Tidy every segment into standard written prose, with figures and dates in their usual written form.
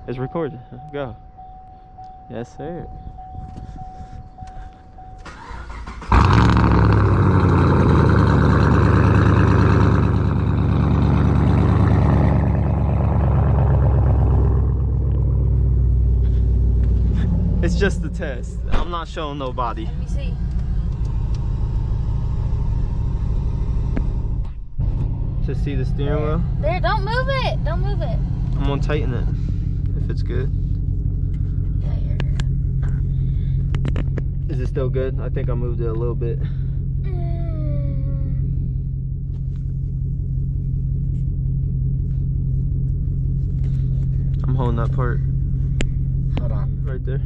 It's recorded. Go. Yes, sir. It's just a test. I'm not showing nobody. Let me see. To see the steering wheel? There, don't move it. Don't move it. I'm gonna tighten it if it's good. Yeah, you're good. Is it still good? I think I moved it a little bit. I'm holding that part. Hold on. Right there.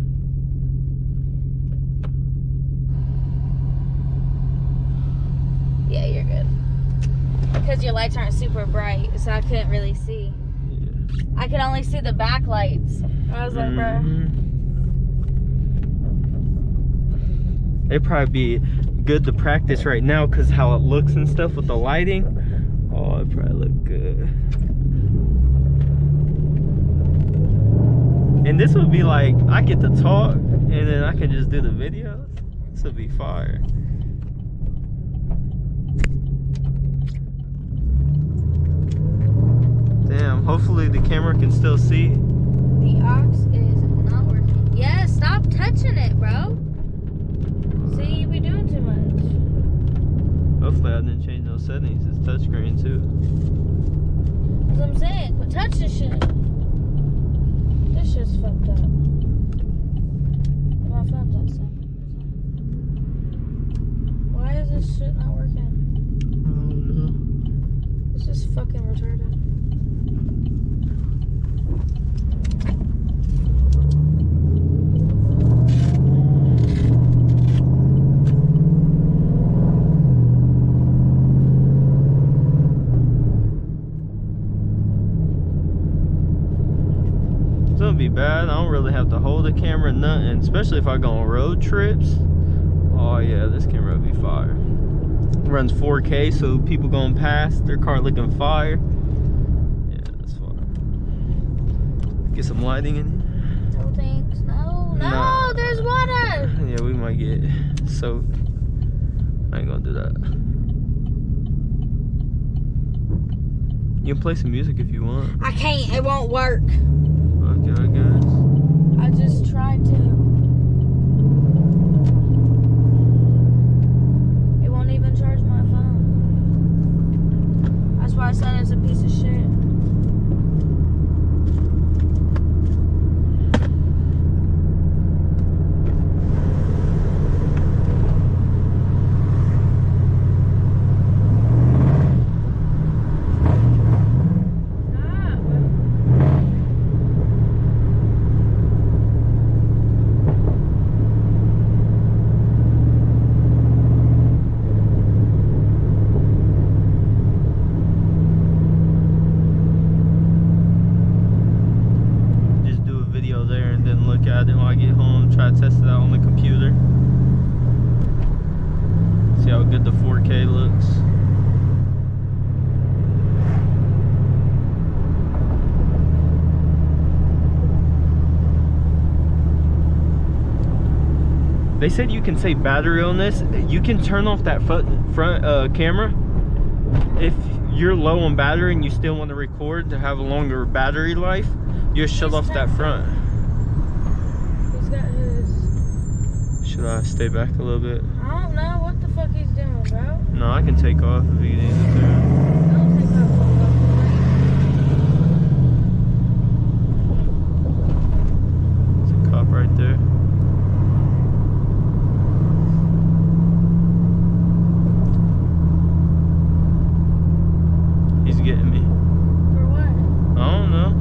Yeah, you're good. Because your lights aren't super bright, so I couldn't really see. Yeah. I could only see the back lights. I was like, bro. It'd probably be good to practice right now because how it looks and stuff with the lighting. Oh, it probably look good. And this would be like, I get to talk and then I can just do the videos. This would be fire. Damn, hopefully the camera can still see. The aux is not working. Yeah, stop touching it, bro. See, you be doing too much. Hopefully I didn't change those settings. It's touchscreen too. That's what I'm saying. But touch this shit. This shit's fucked up. My phone's outside. Why is this shit not working? I don't know. It's just fucking retarded. It's gonna be bad. I don't really have to hold the camera, nothing, especially if I go on road trips. Oh yeah, this camera will be fire. It runs 4K, so people going past their car looking fire. Yeah, that's fire. Get some lighting in here. No thanks. No, no, Nah. there's water. Yeah, we might get soaked. I ain't gonna do that. You can play some music if you want. I can't. It won't work. Okay, I guess. I just tried to. It won't even charge my phone. That's why I said it's a piece of shit. Try to test it out on the computer. See how good the 4K looks. They said you can save battery on this. You can turn off that front camera if you're low on battery and you still want to record to have a longer battery life. You just shut off that front. Got his... Should I stay back a little bit? I don't know what the fuck he's doing, bro. No, I can take off if he needs to. Don't take off. There's a cop right there. He's getting me. For what? I don't know.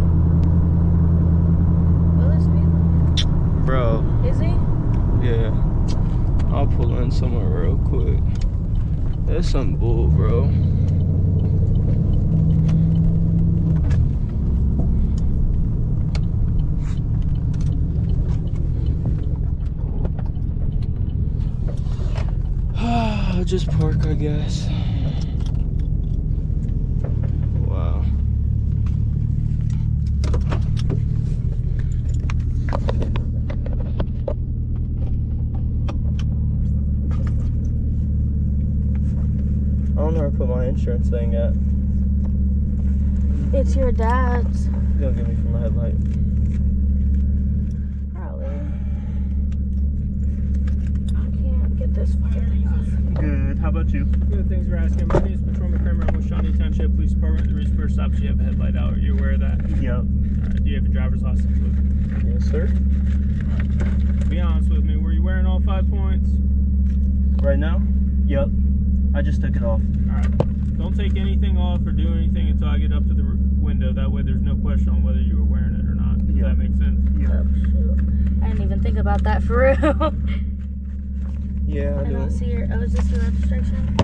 Bro. Is he? Yeah. I'll pull in somewhere real quick. That's some bull, bro. I'll just park, I guess. Wow. put my insurance thing at? It's your dad's. He's gonna give me for my headlight. Probably. I can't get this fucking thing off. Good. How about you? Good, thanks for asking. My name is Patrolman Kramer. I'm with Shawnee Township Police Department. The reason for stops, you have a headlight out. Are you aware of that? Yep. Alright, do you have your driver's license with you? Yes, sir. Be honest with me, were you wearing all 5 points? Right now? Yep. I just took it off. Alright. Don't take anything off or do anything until I get up to the window. That way there's no question on whether you were wearing it or not. Does that make sense? Yeah. Oh, shoot. I didn't even think about that for real. Yeah, I do. don't see your. Oh, is this the registration?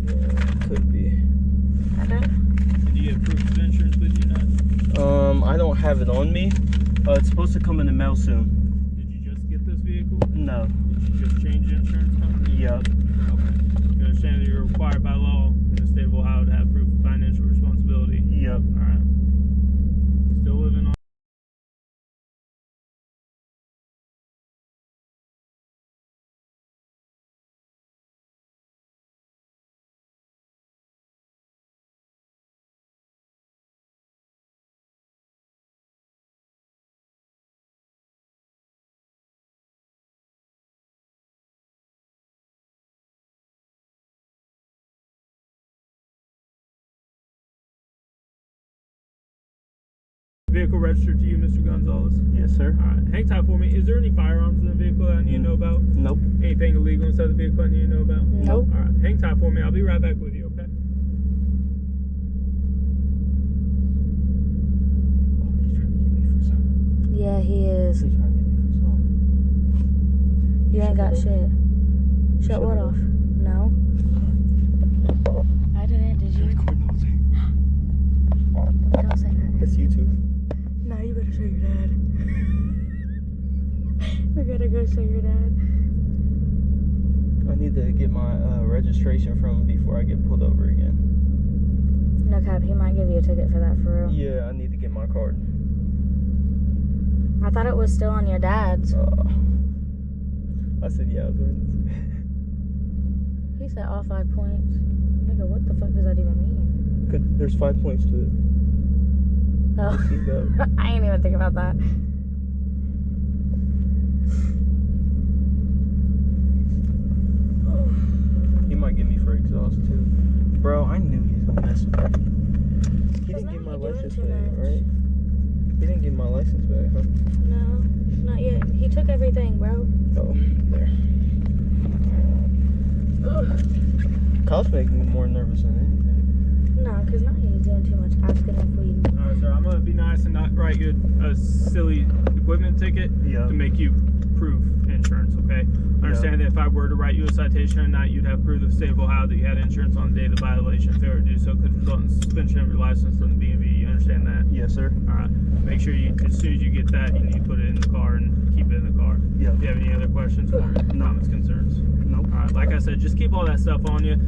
Yeah, could be. I don't. Do you have proof of insurance with you now? I don't have it on me. It's supposed to come in the mail soon. Did you just get this vehicle? No. Did you just change insurance company? Yep. Okay. You understand that you're required by law in the state of Ohio to have proof of financial responsibility? Yep. Alright. Still living on. Vehicle registered to you, Mr. Gonzalez? Yes, sir. Alright, hang tight for me. Is there any firearms in the vehicle that I need to know about? Nope. Anything illegal inside the vehicle I need to know about? Nope. Alright, hang tight for me. I'll be right back with you, okay? Oh, he's trying to get me for something. Yeah, he is. He's trying to get me for something. You ain't got shit. Shut what off? No. I didn't. Did you? Don't say nothing. It's YouTube. No, you better show your dad. We gotta go show your dad. I need to get my registration from him before I get pulled over again. No cap, he might give you a ticket for that for real. Yeah, I need to get my card. I thought it was still on your dad's. I said, yeah, I was wearing He said all 5 points. Nigga, what the fuck does that even mean? this. There's 5 points to it. Oh, See that? I ain't even think about that. He might get me for exhaust too. Bro, I knew he was gonna mess with me. He didn't get my license back, right? He didn't get my license back, huh? No, not yet. He took everything, bro. Oh, there. Kyle's making me more nervous than anything. No, because now he's doing too much asking if we... Alright, sir, I'm gonna be nice and not write you a silly equipment ticket Yeah. to make you prove insurance, okay? Understand that if I were to write you a citation or not, you'd have proof of the state of Ohio that you had insurance on the date of the violation. Failure to do so could result in suspension of your license from the BMV. You understand that? Yes, sir. Alright. Make sure you, as soon as you get that, you need to put it in the car and keep it in the car. Yeah. Do you have any other questions for me? No. Comments, concerns? Nope. Alright, like I said, just keep all that stuff on you.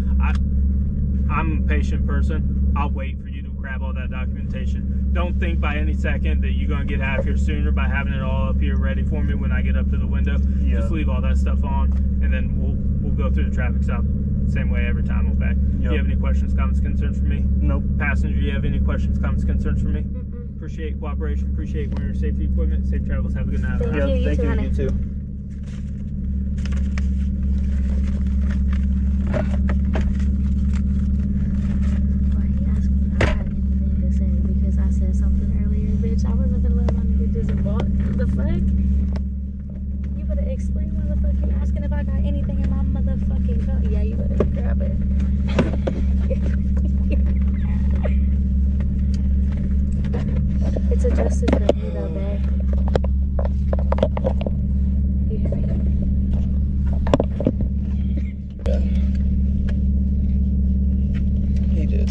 I'm a patient person. I'll wait for you to grab all that documentation. Don't think by any second that you're going to get out of here sooner by having it all up here ready for me when I get up to the window. Yeah. Just leave all that stuff on, and then we'll go through the traffic stop same way every time, okay? Yep. Do you have any questions, comments, concerns for me? Nope. Passenger, do you have any questions, comments, concerns for me? Mm-mm. Appreciate cooperation, appreciate wearing your safety equipment. Safe travels, have a good night. Thank all right? you. Yeah, thank too, you, honey. you too. Why he asked me if I had anything to say because I said something earlier, bitch. I wasn't gonna let my nigga just walk. The fuck? You better explain why the fuck you asking if I got anything in my motherfucking car. Yeah, you better grab it. It's adjusted for me though, babe. You hear me? He did.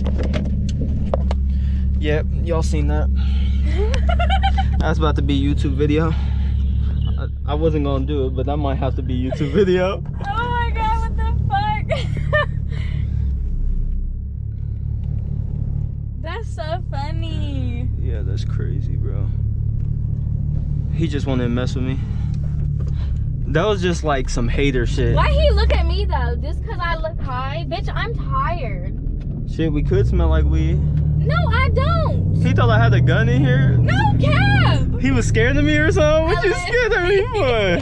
Yep, y'all seen that. That's about to be a YouTube video. I wasn't gonna do it, but that might have to be a YouTube video. Oh my god, what the fuck? That's so funny. Yeah, that's crazy, bro. He just wanted to mess with me. That was just like some hater shit. Why he look at me though? Just cause I look high? Bitch, I'm tired. Shit, we could smell like weed. No, I don't. He thought I had a gun in here. No, cap. He was scared of me or something? What you scared of me for?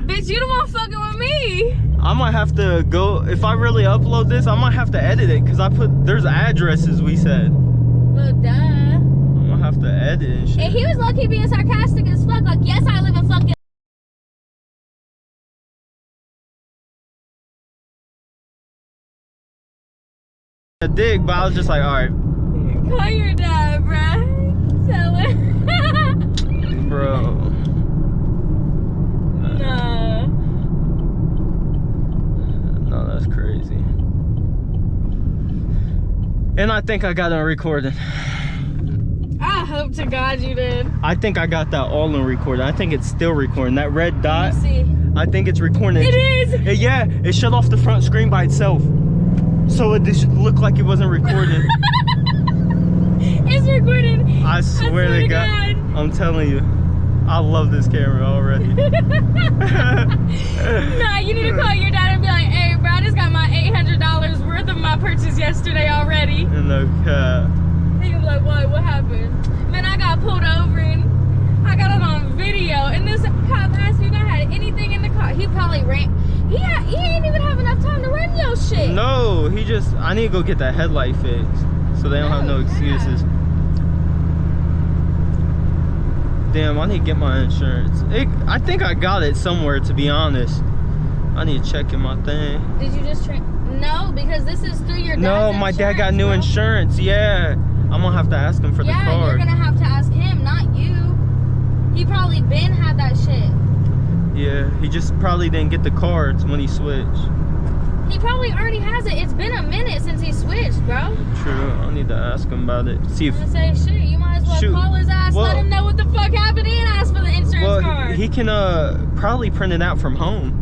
Bitch, you the one fucking with me. I might have to go, if I really upload this, I might have to edit it because there's addresses we said. Well, duh. I'm gonna have to edit and shit. And he was low-key being sarcastic as fuck. Like, yes, I live in fucking. A dig, but I was just like, alright. Call your dad, bruh. Tell him. Bro. Nah. No, that's crazy. And I think I got it on recording. I hope to God you did. I think I got that all on recording. I think it's still recording. That red dot, Let me see. I think it's recording. It is. Yeah, it shut off the front screen by itself. So it just looked like it wasn't recording. It's recorded. I swear to God. I'm telling you. I love this camera already. Nah, you need to call your dad and be like, hey, bro, I just got my $800 worth of my purchase yesterday already. No cap. He can be like, what happened? Man, I got pulled over and I got it on video. And this cop asked me if I had anything in the car. He probably ran. He ain't even have enough time to run your shit. No, I need to go get that headlight fixed. So they don't have no excuses. Damn, I need to get my insurance. I think I got it somewhere, to be honest. I need to check in my thing. Did you just No, because this is through your dad's No, my dad got new bro. insurance. Yeah. I'm gonna have to ask him for the Yeah, car. you're gonna have to ask him, not you. He probably been had that shit. Yeah, he just probably didn't get the cards when he switched. He probably already has it. It's been a minute since he switched, bro. True, I need to ask him about it. See if I'm gonna say, shit, you might as well call his ass, let him know what the fuck happened, and ask for the insurance card. He can probably print it out from home.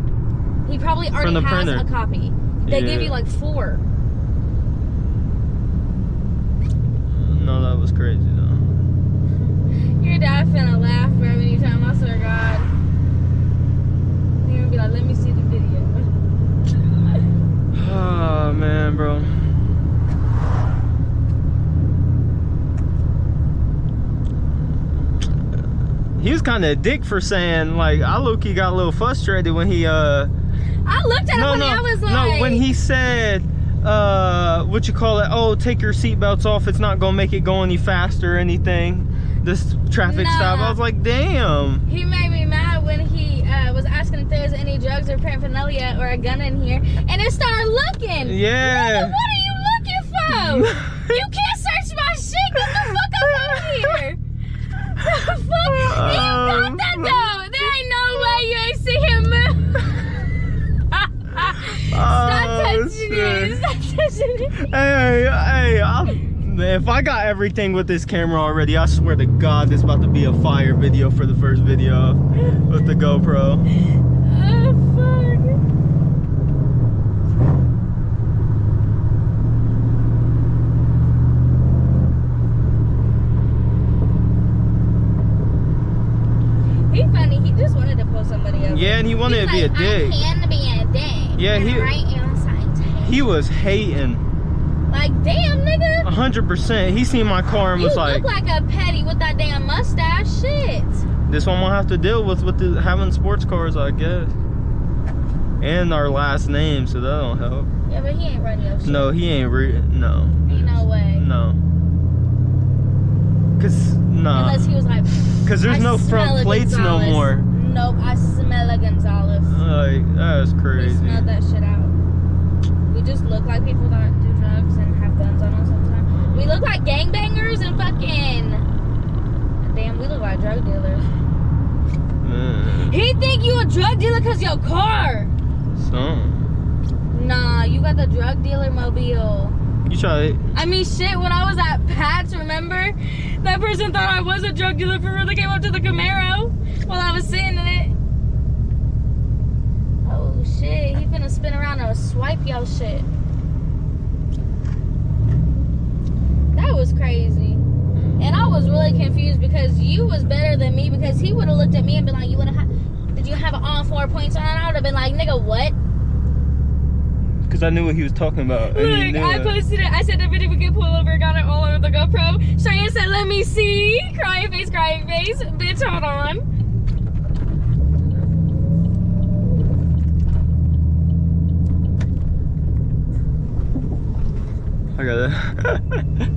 He probably already has printer. a copy. They give you like 4. No, that was crazy though. Your dad finna laugh, bro, when you tell him, I swear to God. He's gonna be like, let me see the video. Oh man, bro. He was kind of a dick for saying, like, I low-key got a little frustrated when he I looked at him and I was like, no, when he said what you call it, oh, take your seatbelts off, it's not gonna make it go any faster or anything, this traffic stop. I was like, damn. He made me mad when he was asking if there's any drugs or paraphernalia or a gun in here, and it started looking. Yeah. Nigga, what are you looking for? You can't search my shit. Get the fuck up out of here. The fuck? You got that though. There ain't no way you ain't see him move. Stop touching it. Stop touching it. Hey, if I got everything with this camera already, I swear to God, this is about to be a fire video for the first video with the GoPro. Oh, fuck. He funny. He just wanted to pull somebody over. Yeah, and he wanted to be a dick. I can be a dick. Yeah, he was hating. Like, damn, nigga. 100%. He seen my car and was like, you look like a petty with that damn mustache. Shit. this one we'll have to deal with having sports cars, I guess. And our last name, so that don't help. Yeah, but he ain't running your shit. No, he ain't no. Ain't no way. No. Unless he was like, Cause there's no front plates no more. Nope, I smell a Gonzalez. Like, that's crazy. We smelled that shit out. We just look like people that do drugs and have guns on us sometimes. We look like gangbangers and fucking... Damn, we look like drug dealers. He think you a drug dealer cause your car. Nah, you got the drug dealer mobile. You try it. I mean, shit, when I was at Pat's, remember? That person thought I was a drug dealer for real. They came up to the Camaro while I was sitting in it. Oh, shit. He finna spin around and swipe your shit. That was crazy. And I was really confused because you was better than me because he would have looked at me and been like, did you have all 4 points on? I would have been like, nigga, what? because I knew what he was talking about. And he Look, knew I it. posted it. I said the video we get pulled over, got it all over the GoPro. Cheyenne said, let me see. Crying face, crying face. Bitch, hold on. I got that.